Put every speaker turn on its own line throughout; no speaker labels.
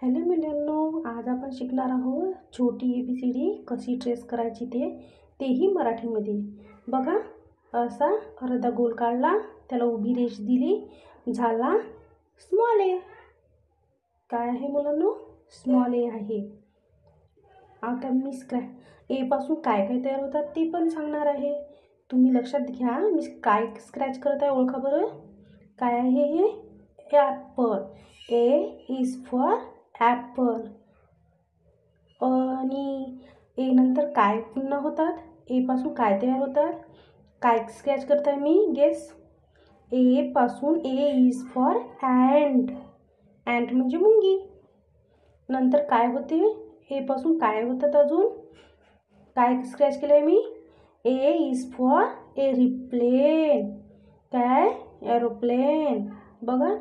Hello मुलांनो, आज आपण शिकणार आहोत छोटी ABCD कशी ट्रेस करायची तेही मराठीमध्ये. बघा, असा अर्धा गोल काढला, त्याला उभी रेष दिली, झाला स्मॉल ए. काय आहे मुलांनो? स्मॉल ए आहे. आता मी ए पासून काय काय तयार होतात ते पण सांगणार आहे. तुम्ही लक्षात घ्या, मी काय स्क्रॅच करत आहे ओळखा बरं. काय आहे हे? Apple. A is for Apple. आणि ए नंतर काय पुन्हा होतात? ए पासून काय तयार होतात? काय स्क्रॅच करताय मी? गेस. ए पासून ए इज फॉर अँट. अँट म्हणजे मुंगी. नंतर काय होते? ए पासून काय होतात अजून? काय स्क्रॅच केलं आहे मी? ए इज फॉर एरोप्लेन. काय? एरोप्लेन. बघा,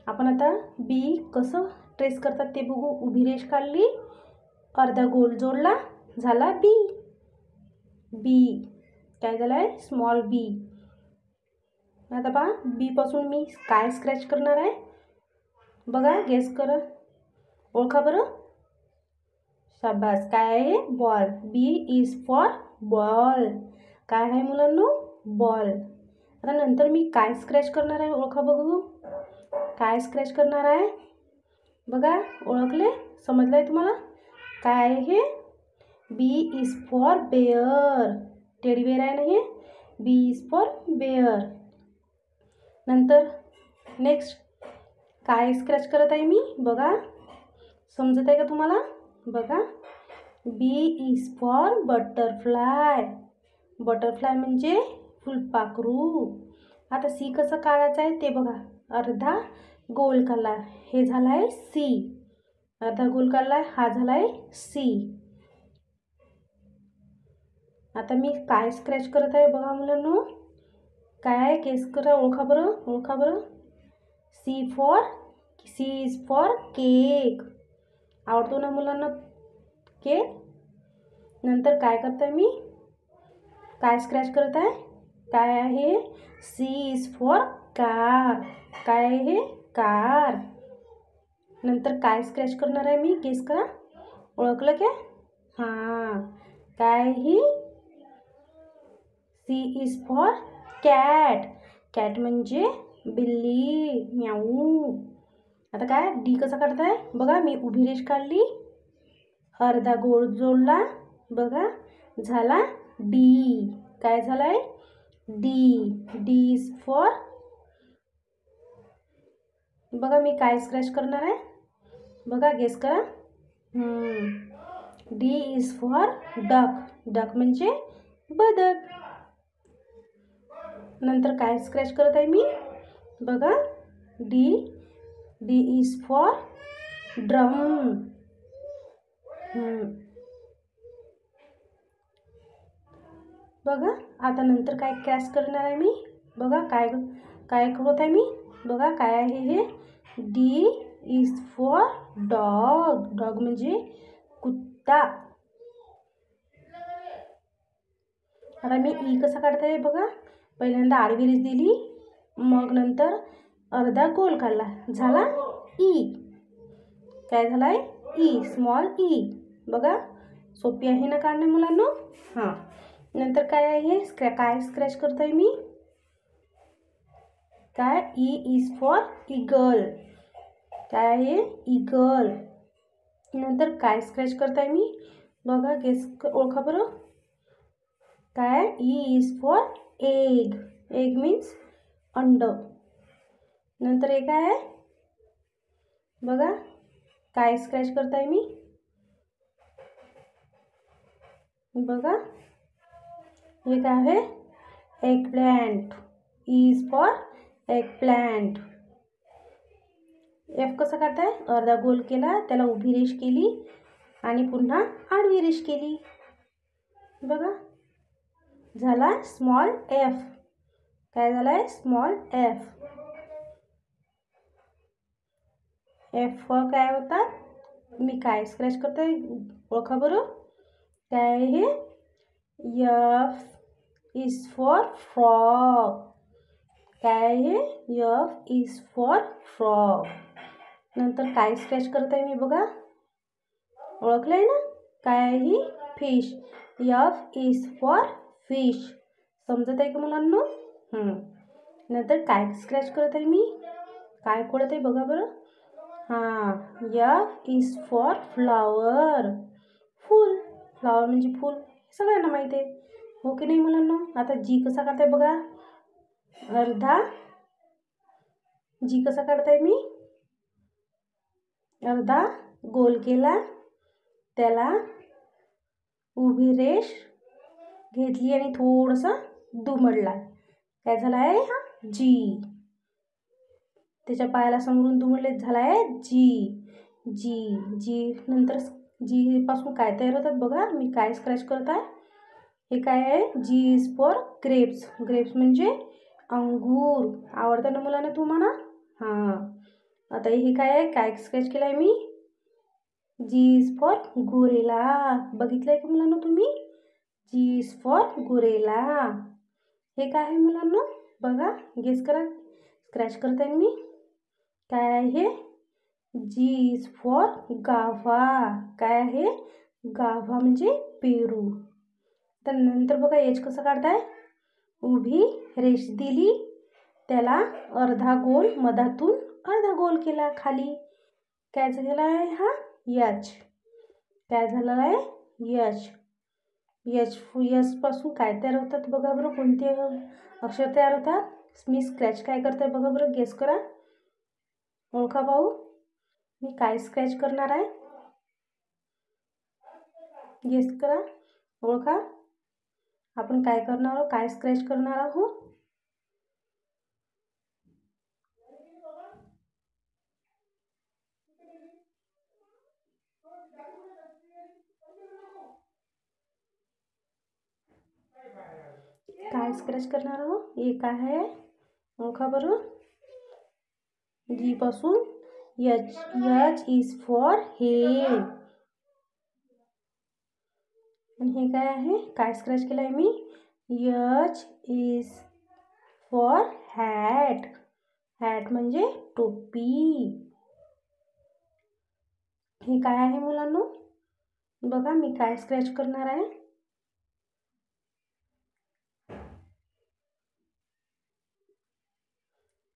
आपण आता बी कसं ट्रेस करतात ते बघू. उभी रेष काढली, अर्धा गोल जोडला, झाला बी. बी काय झालं आहे? स्मॉल बी. आता पहा, बी पासून मी काय स्क्रॅच करणार आहे? बघा, गेस करा, ओळखा बरं. शाबास. काय आहे? Ball. B is for ball. काय आहे मुलांनो? बॉल. आता नंतर मी काय स्क्रॅच करणार आहे ओळखा बघू. काय स्क्रॅच करणार आहे? बघा, ओळखले? समजलं आहे तुम्हाला? काय आहे हे? B is for bear. Teddy bear आहे ना हे? B is for bear. नंतर नेक्स्ट काय स्क्रॅच करत आहे मी? बघा, समजत आहे का तुम्हाला? बघा, B is for butterfly. Butterfly म्हणजे फुलपाखरू. आता सी कसं काढायचं आहे ते बघा. अर्धा गोल काढला, हे झाला आहे सी. अर्धा गोल काढला, हा झाला आहे सी. आता मी काय स्क्रॅच करत आहे बघा मुलांनो. काय? गेस करा, ओळखा बरं. ओळखा बरं. C is for cake. आवडतो ना मुलांना केक? नंतर काय करताय मी? काय स्क्रॅच करत आहे? काय आहे? C is for car. काय आहे? कार. नंतर काय स्क्रॅच करणार आहे मी? गेस करा, ओळखलं काय? हां, काय ही? C is for cat. Cat म्हणजे बिल्ली, म्याऊ. आता काय? डी कसा काढताय? बघा, मी उभी रेष काढली, अर्धा गोल जोडला, बघा, झाला डी. काय झालाय? डी. डी इज फॉर, बघा मी काय स्क्रॅच करणार आहे? बघा, गेस करा. D is for duck. Duck म्हणजे बदक. नंतर काय स्क्रॅच करत आहे मी? बघा, डी इज फॉर ड्रम. बघा, आता नंतर काय क्रॅच करणार आहे मी? बघा, काय काय होत आहे मी? बघा, काय आहे हे? D is for dog. Dog म्हणजे कुत्ता. आता मी ई कसा काढता आहे बघा. पहिल्यांदा आडवी रेष दिली, मग नंतर अर्धा गोल काढला, झाला ई. काय झालाय? E, small E. बघा, सोपी आहे ना काढणे मुलांना? हां. नंतर काय आहे? काय स्क्रॅच करतोय मी? काय? E is for eagle. काय आहे? ईगल. नंतर काय स्क्रॅच करताय मी? बघा, गेस ओळखा बरं. काय? E is for egg. Egg means अंड. नंतर हे काय आहे? बघा, काय स्क्रॅच करताय मी? बघा, हे काय आहे? Egg plant. Is for egg plant. F कसं काढताय? अर्धा गोल केला, त्याला उभी रेष केली आणि पुन्हा आडवी रेष केली. बघा, झाला स्मॉल एफ. काय झालाय? Small F. एफ काय होता? मी काय स्क्रॅच करतोय ओळखा बरं. काय आहे? F is for frog. काय आहे? F is for frog. नंतर काय स्क्रॅच करत आहे मी बघा, ओळखलं आहे ना, काय आहे ही, fish. F is for fish. समजत आहे का मुलांनो? नंतर काय स्क्रॅच करत आहे मी, काय खोडत आहे बघा बरं. F is for flower. फूल. फ्लॉवर म्हणजे फूल, सगळ्यांना माहिती आहे, हो की नाही मुलांनो. आता जी कसा काढताय बघा, अर्धा जी कसा काढताय मी, अर्धा गोल केला, त्याला उभी रेष घेतली आणि थोडंसं दुमडला, काय झाला आहे हा, जी. त्याच्या पायाला समोरून दुमडले, झाला आहे जी. जी जी नंतर जी पासून काय तयार होतात बघा, मी काय स्क्रॅच करत आहे, हे काय आहे, जी इज फॉर ग्रेप्स. ग्रेप्स म्हणजे अंगूर. आवडतं ना मुलांना तुम्हाला. आता हे काय आहे, काय स्केच केलं आहे मी, जी इज फॉर गोरेला. बघितलं आहे का मुलांना तुम्ही, जी इज फॉर गोरेला. हे काय आहे मुलांना बघा, गेस करा, स्क्रॅच करत आहे मी, काय आहे, जी इज फॉर गाभा. काय आहे, गाभा म्हणजे पेरू. तर नंतर बघा एच कसं काढताय, उभी रेष दिली, त्याला अर्धा गोल मधातून अर्धा गोल केला खाली, काय झालेला आहे हा, यच. काय झालेला आहे, यच. यच पासून काय तयार होतात बघा बरं, कोणते अक्षर तयार होतात. मी स्क्रॅच काय करताय बघा बरं, गेस करा, ओळखा भाऊ, मी काय स्क्रॅच करणार आहे, गेस करा, ओळखा, आपण काय करणार आहोत, काय स्क्रॅच करणार आहोत. काय स्क्रॅच करणार आहोत, एक आहे, ओळखा बरं, जी पासून H. H is for head. आणि हे काय आहे, काय स्क्रॅच केलं आहे मी, H is for hat. Hat म्हणजे टोपी. हे काय आहे मुलांनो बघा, मी काय स्क्रॅच करणार आहे,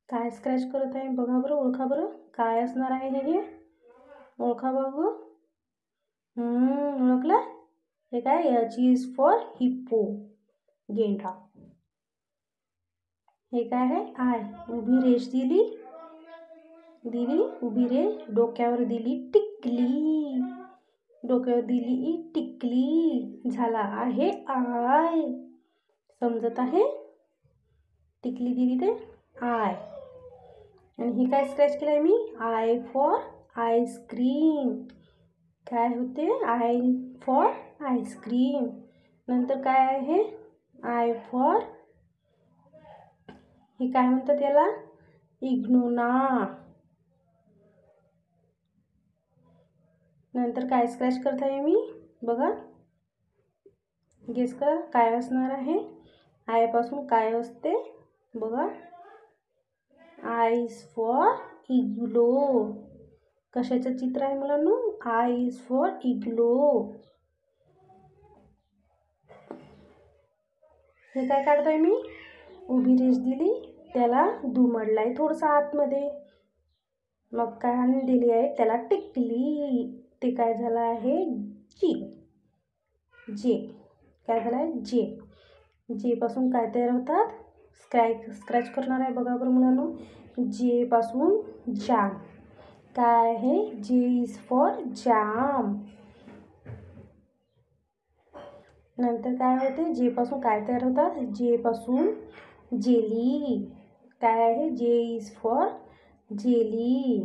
काय स्क्रॅच करत आहे बघा बरं, ओळखा बरं, काय असणार आहे हे, ओळखा बघू. ओळखलं, हे काय, एच इज फॉर हिप्पो, गेंडा. हे काय आहे, आय. उभी रेष दिली, उभी रेष, डोक्यावर दिली टिकली, डोक्यावर दिली टिकली, झाला आहे आय. समजत आहे, टिकली दिली ते आय. आणि हे काय स्क्रॅच केलं आहे मी, आय फॉर आईस्क्रीम. काय होते, आय फॉर आईस्क्रीम. नंतर काय आहे, आय फॉर, हे काय म्हणतात याला, इग्नोना. नंतर काय स्क्रॅच करत आहे मी बघा, गेस करा काय असणार आहे, आय पासून काय असते बघा, आय इज फॉर इग्लो. कशाचं चित्र आहे मुलांनो, आय इज फॉर इग्लो. हे काय काढतोय मी, उभी रेष दिली, त्याला दुमडलाय थोडंसं आतमध्ये, मग काय दिली आहे, त्याला टिकली, ते काय झालं आहे, जी. जे काय झालं आहे, जे. जे पासून काय तयार होतात, स्क्रॅच करणार आहे बघा बरं मुलांनो, जे पासून जाम. काय आहे, जे इज फॉर जाम. नंतर काय होते, जे पासून काय तयार होतात, जे पासून जेली. काय आहे, जे इज फॉर जेली.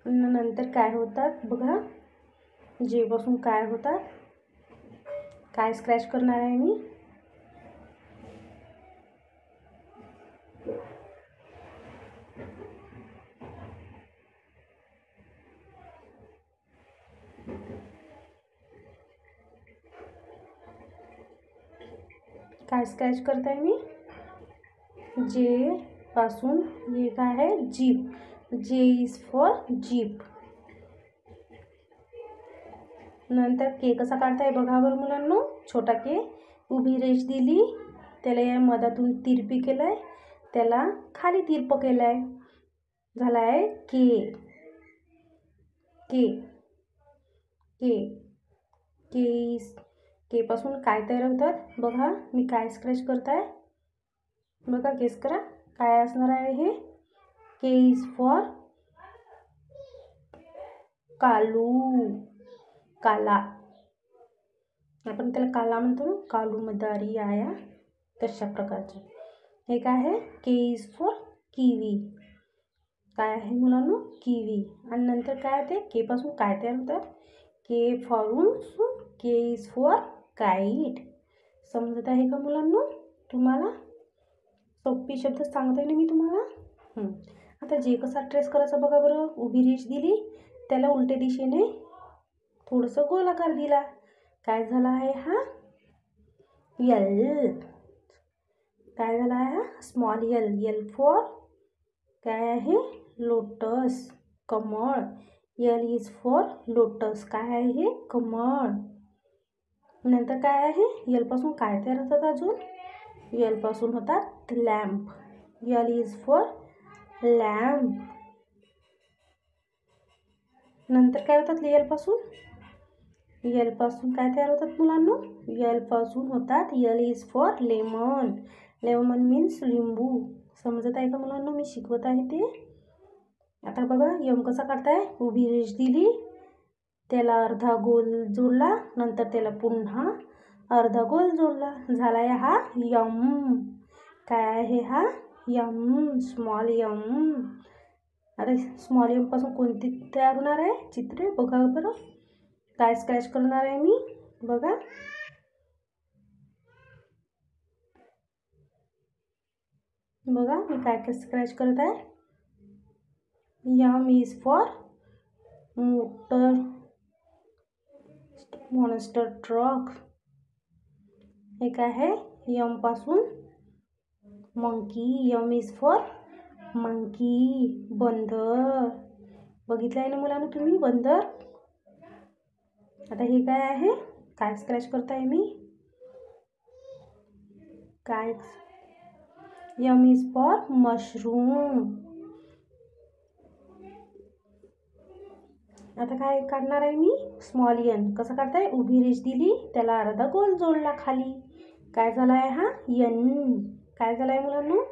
नंतर काय होतात बघा, जे पासून काय होतात, काय स्क्रॅच करणार आहे मी, काय स्क्रॅच करत आहे मी, जे पासून, हे काय आहे, जीभ. जे इज फॉर जीप. नंतर के कसा काढताय बघा बरं मुलांनो. छोटा के, उभी रेष दिली, त्याला या मधातून तिरपी केलाय, त्याला खाली तिरप केलाय, झाला आहे के. के के के के पासून काय तयार होतात बघा. मी काय स्क्रॅच करताय बघा, गेस करा काय असणार आहे हे. के इज फॉर कालू, काला. आपण त्याला काला म्हणतो, कालू मदारी आया, तशा प्रकारचे. हे काय आहे, के इज फॉर किवी. काय आहे मुलांनो, किवी. आणि नंतर काय होते, के पासून काय तयार होतात, के पासून के इज फॉर काईट. समजत आहे का मुलांनो तुम्हाला? सोपी शब्द सांगते ना मी तुम्हाला. आता जे कसा ट्रेस करायचा बघा बरं. उभी रेष दिली, त्याला उलटे दिशेने थोडंसं गोलाकार दिला, काय झाला आहे हा, यल. काय झाला आहे हा, स्मॉल यल. यल फॉर काय आहे, लोटस, कमळ. L is for lotus. काय आहे हे, कमळ. नंतर काय आहे, यल पासून काय तयार होतात अजून, यल पासून होतात lamp. L is for lamp. नंतर काय होतात यल पासून, यल पासून काय तयार होतात मुलांनो, यल पासून होतात, L is for lemon. Lemon means लिंबू. समजत आहे का मुलांनो मी शिकवत आहे ते. आता बघा यम कसा काढताय. उभी रेष दिली, त्याला अर्धा गोल जोडला, नंतर त्याला पुन्हा अर्धा गोल जोडला, झाला आहे हा यम. काय आहे हा, यम, स्मॉल यम. आता स्मॉल यम पासून कोणती तयार होणार आहे चित्रे बघा बरं. काय स्क्रॅच करणार आहे मी बघा. बघा मी काय स्क्रॅच करत आहे. M is for motor, monster truck. हे काय आहे, यम पासून monkey. M is for monkey, बंदर. बघितलं आहे ना मुलांना तुम्ही, बंदर. आता हे काय आहे, काय स्क्रॅच करताय मी, काय, यम इज फॉर मशरूम. आता काय काढणार आहे मी, स्मॉल यन. कसं काढताय, उभी रेष दिली, त्याला अर्धा गोल जोडला खाली, काय झाला आहे हा, यन. काय झाला आहे मुलांनो,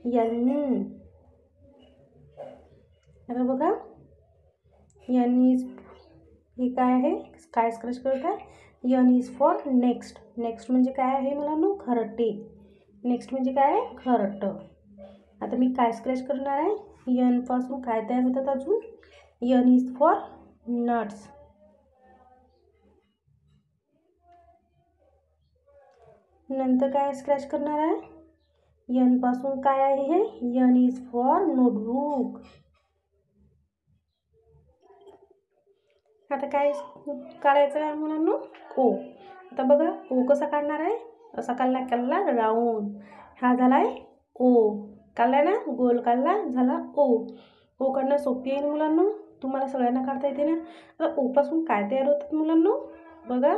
यन. आता बघा यन इज, हे काय आहे, काय स्क्रॅच करत आहे, N is for next. Next म्हणजे काय आहे मुलांनो, घरटे. नेक्स्ट म्हणजे काय आहे, घरटं. आता मी काय स्क्रॅच करणार आहे, यन पासून काय तयार होतात अजून, यन इज फॉर नट्स. नंतर काय स्क्रॅच करणार आहे, यन पासून काय आहे हे, यन इज फॉर नोटबुक. आता काय काढायचं आहे मुलांनो, ओ. आता बघा ओ कसा काढणार आहे, असा काढला राऊंड, हा झाला आहे ओ. काढला ना, गोल काढला, झाला ओ. ओ काढणं सोपी आहे ना मुलांनो, तुम्हाला सगळ्यांना काढता येते ना. आता ओ पासून काय तयार होतात मुलांनो बघा.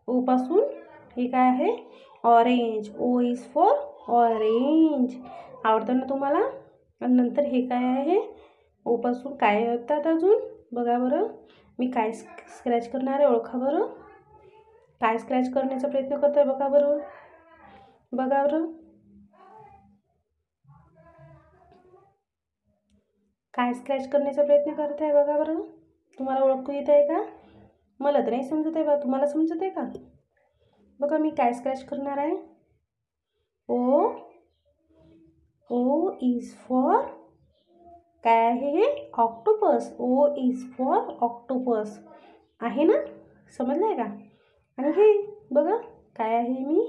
ओ पासून हे काय आहे, orange. O is for orange. आवडतं ना तुम्हाला. आणि नंतर हे काय आहे, ओ पासून काय होतात अजून बघा बरं. मी काय स्क्रॅच करणार आहे ओळखा बरं. काय स्क्रॅच करण्याचा प्रयत्न करतोय बघा बरं. बघा बरं काय स्क्रॅच करण्याचा प्रयत्न करत आहे बघा बरं. तुम्हाला ओळखू येत आहे का, मला तर नाही समजत आहे बा, तुम्हाला समजत आहे का बघा. मी काय स्क्रॅच करणार आहे, ओ. ओ इज फॉर काय आहे हे, octopus. O is for octopus आहे ना, समजलं आहे का. आणि हे बघा काय आहे, मी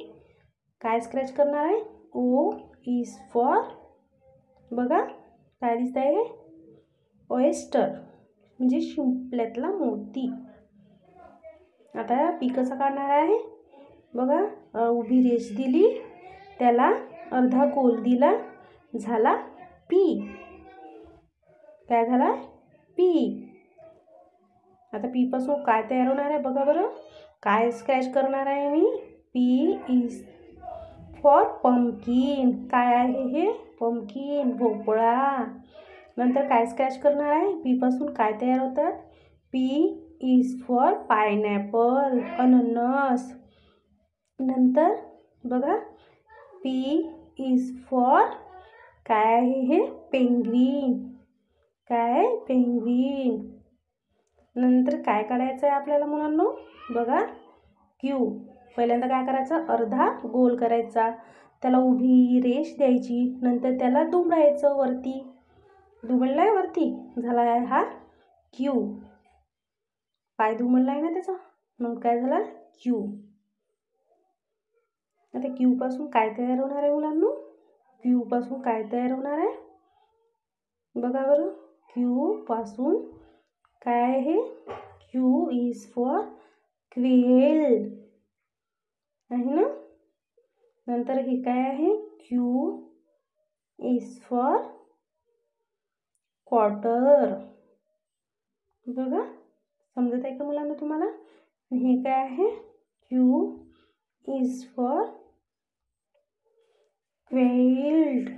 काय स्क्रॅच करणार आहे, ओ इज फॉर बघा काय दिसत आहे, ऑयस्टर म्हणजे शिंपल्यातला मोती. आता पी कसा काढणार आहे बघा. उभी रेष दिली, त्याला अर्धा गोल दिला, झाला पी. काय झाला पी. आता पी पासून काय तयार होणार आहे बघा बरं. काय स्क्रॅच करणार आहे मी. P is for pumpkin. काय आहे हे पंपकिन भोपळा. नंतर काय स्क्रॅच करणार आहे. पी पासून काय तयार होतात. पी इज फॉर पायनॅपल अननस. नंतर बघा पी इज फॉर काय आहे हे पेंग्विन. काय पेंग्विन. नंतर काय काढायचं आहे आपल्याला मुलांनो बघा क्यू. पहिल्यांदा काय करायचं अर्धा गोल करायचा, त्याला उभी रेष द्यायची, नंतर त्याला दुमडायचं वरती. दुमडलाय वरती झाला आहे हा क्यू. पाय दुमडलाय ना त्याचा मग काय झाला क्यू. आता क्यू पासून काय तयार होणार आहे मुलांनो. क्यू पासून काय तयार होणार आहे बघा बरं. क्यू पासून काय आहे. क्यू इज फॉर क्वेल आहे ना. नंतर हे काय आहे क्यू इज फॉर क्वार्टर. बघा समजत आहे का मुलांना तुम्हाला. हे काय आहे क्यू इज फॉर क्वेल्ड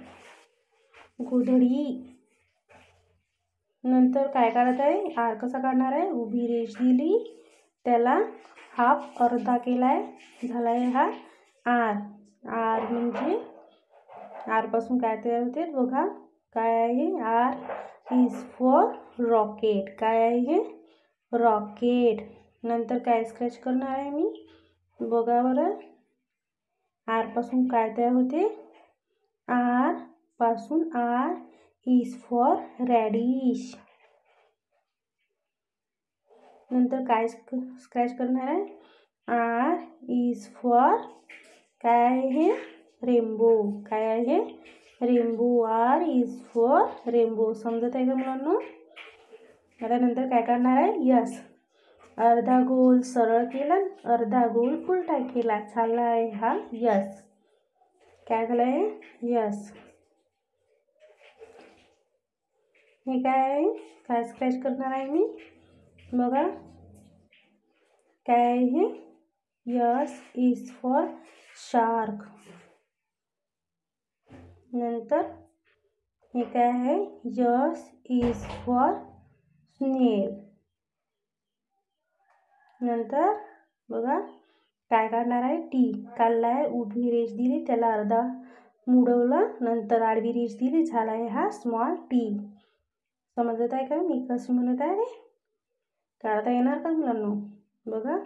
गोधडी. नंतर काय काढत आहे आर कसा काढणार आहे. उभी रेष दिली त्याला हाफ अर्धा केलाय झाला आहे हा आर. आर म्हणजे आर पासून काय तयार होते बघा. काय आहे आर इज फॉर रॉकेट. काय आहे हे रॉकेट. नंतर काय स्क्रॅच करणार आहे मी बघा बरं. आर पासून काय तयार होते. आर पासून आर इज फॉर रॅडिश. नंतर काय स्क्रॅच करणार आहे. आर इज फॉर काय आहे रेनबो. काय आहे rainbow. R is for rainbow. समजत आहे का मुलांनो. आता नंतर काय करणार आहे यस. अर्धा गोल सरळ केला अर्धा गोल उलटा केला झाला आहे हा यस. काय झालं आहे यस. हे काय आहे काय स्क्रॅच करणार आहे मी बघा. काय आहे यस इज फॉर शार्क. नंतर हे काय आहे यस इज फॉर स्नेल. नंतर बघा काय काढणार आहे टी. काढला आहे उभी रेष दिली त्याला अर्धा मुडवला नंतर आडवी रेष दिली झाला आहे हा स्मॉल टी. समजत आहे का मी कशी म्हणत आहे ते. काढता येणार का मुलांना बघा.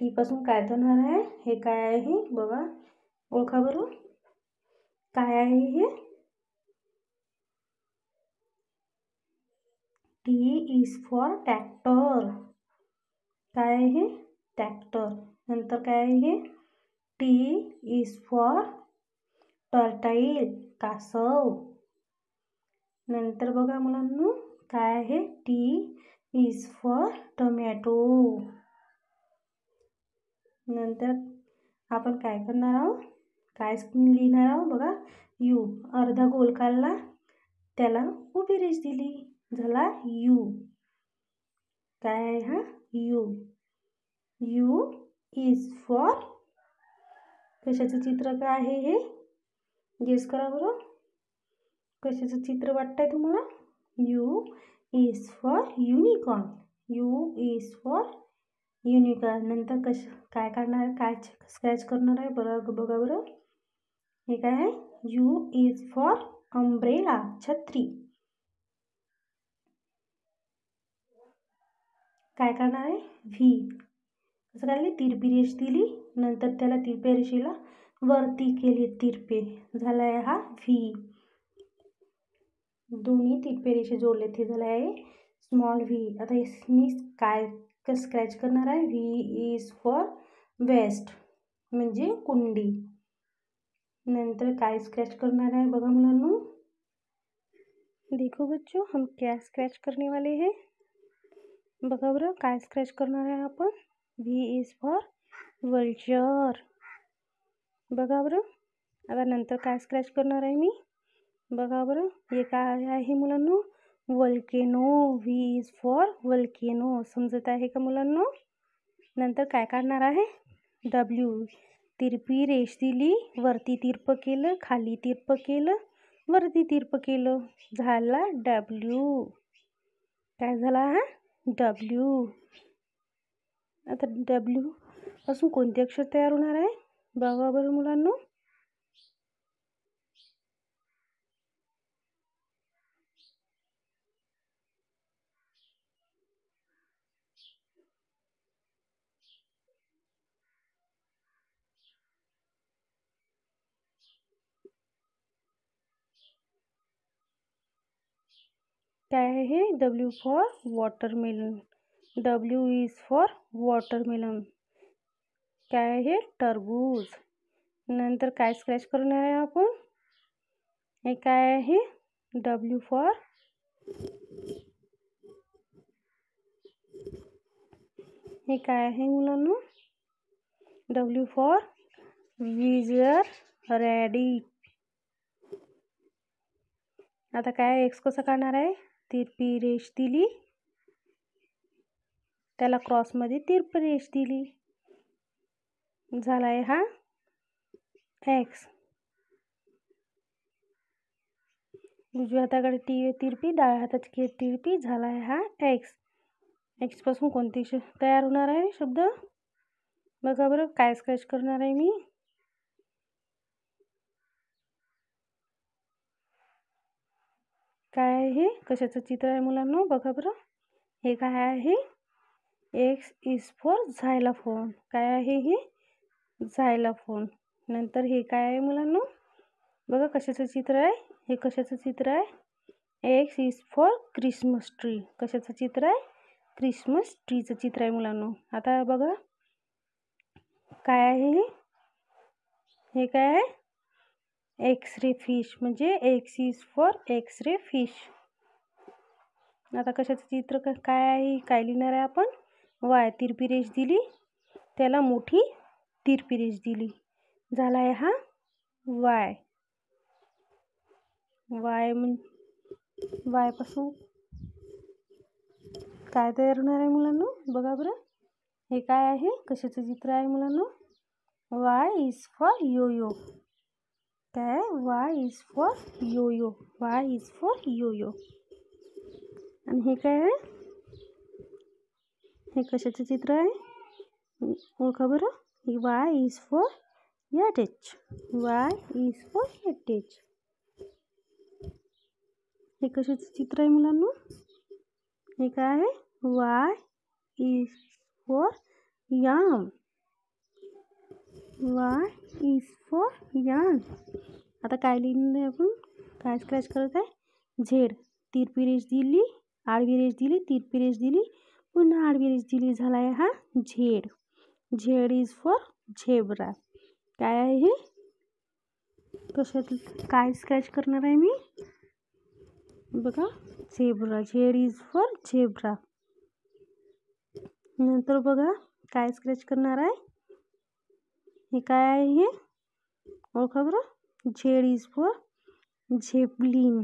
टी पासून काय होणार आहे. हे काय आहे बघा ओळखा बरं. काय आहे हे टी इज फॉर ट्रॅक्टर. काय आहे ट्रॅक्टर. नंतर काय आहे टी इज फॉर टर्टाईल कासव. नंतर बघा मुलांनो काय आहे टी इज फॉर टोमॅटो. नंतर आपण काय करणार आहोत काय लिहिणार आहोत बघा यू. अर्धा गोल काढला त्याला उभी रेष दिली झाला यू. काय आहे हा यू. यू इज फॉर कशाचं चित्र काय आहे हे गेस करा बरं. कशाचं चित्र वाटतंय तुम्हाला. You is for unicorn. You is for unicorn. नंतर काय करणार आहे काय स्क्रॅच करणार आहे बरं बघा बरं. हे काय आहे यू इज फॉर अम्ब्रेला छत्री. काय करणार आहे व्ही. कसं काढले तिरपी रेष दिली नंतर त्याला तिरप्या रेषेला वरती केले तिरपे झाला आहे हा व्ही. दोन्ही तिरपे रेषे जोडले ते झाले आहे स्मॉल व्ही. आता मी काय स्क्रॅच करणार आहे व्ही इज फॉर वेस्ट म्हणजे कुंडी. नंतर काय स्क्रॅच करणार है बघा मुलांनो. देखो बच्चों हम क्या स्क्रैच करने वाले हैं बघा बरं काय स्क्रॅच करणार आहे आपण. व्ही इज फॉर वल्चर बघा बरं. आता नंतर काय स्क्रॅच करणार आहे मी बघा बरं. हे काय आहे मुलांनो volcano. V is for volcano. समजत आहे का मुलांनो? नंतर काय काढणार आहे? डब्ल्यू. तिरपी रेष दिली, वरती तिरपं केलं, खाली तिरपं केलं, वरती तिरपं केलं, झाला डब्ल्यू. काय झाला हा? डब्ल्यू. आता डब्ल्यू पासून कोणते अक्षर तयार होणार आहे? बघा बरं मुलांनो. काय आहे? W for watermelon. W is for watermelon. काय आहे? टरबूज. नंतर काय स्क्रॅच करणार आहे आपण? हे काय आहे? डब्ल्यू फॉर हे काय आहे मुलांनो? W for wizard rabbit. आता काय एक्स कसं काढणार आहे? तिरपी रेष दिली, त्याला क्रॉसमध्ये तिरपी रेष दिली, झाला आहे हा एक्स. उजव्या हाताकडे तिरपी, डाव्या हाताची तिरपी, झाला आहे हा एक्स. एक्स पासून कोणते तयार होणार आहे शब्द? बघा बरं. काय स्क्रॅच करणार आहे मी? काय आहे हे? कशाचं चित्र आहे मुलांनो? बघा बरं. हे काय आहे? X is for xylophone. काय आहे हे? झायलोफोन. नंतर हे काय आहे मुलांनो? बघा कशाचं चित्र आहे? हे कशाचं चित्र आहे? X is for Christmas tree. कशाचं चित्र आहे? क्रिसमस ट्रीचं चित्र आहे मुलांनो. आता बघा काय आहे हे? हे काय आहे? X-ray fish. म्हणजे X is for X-ray fish. आता कशाचं चित्र काय आहे? काय लिहिणार आहे आपण? वाय. तिरपी रेष दिली, त्याला मोठी तिरपी रेष दिली, झाला आहे हा वाय. वाय पासून काय तयार होणार आहे मुलांनो? बघा बरं. हे काय आहे? कशाचं चित्र आहे मुलांनो? Y is for yo-yo. काय? Y is for yo-yo. Y is for yo-yo. आणि हे काय आहे? हे कशाचं चित्र आहे? ओळखा बरं. वाय इज फॉर याटेच. वाय इज फॉर याटेच. हे कशाचं चित्र आहे मुलांनो? हे काय आहे? Y is for yam. Y is for yam. आता काय लिहिलं आहे आपण? काय स्क्रॅच करत आहे? झेड. तिरपी रेष दिली, आडवी रेष दिली, तिरपी रेष दिली, पुन्हा आडवी रेष दिली, झाला आहे हा Z. Z is for zebra. काय आहे हे? कशात काय स्क्रॅच करणार आहे मी? बघा zebra. Z is for zebra. नंतर बघा काय स्क्रॅच करणार आहे? हे काय आहे हे? ओळखा बरं. Z is for झेपलिन.